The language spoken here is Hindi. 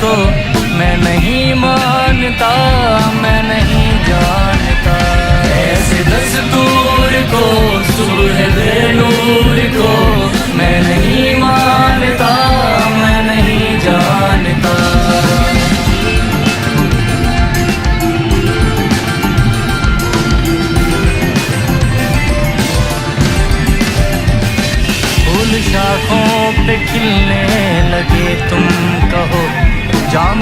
को मैं नहीं मानता, मैं नहीं जानता। ऐसे दस्तूर को सुबह दे नूर को मैं नहीं मानता, मैं नहीं जानता। फूल शाखों पे खिलने लगे तुम कहो जाम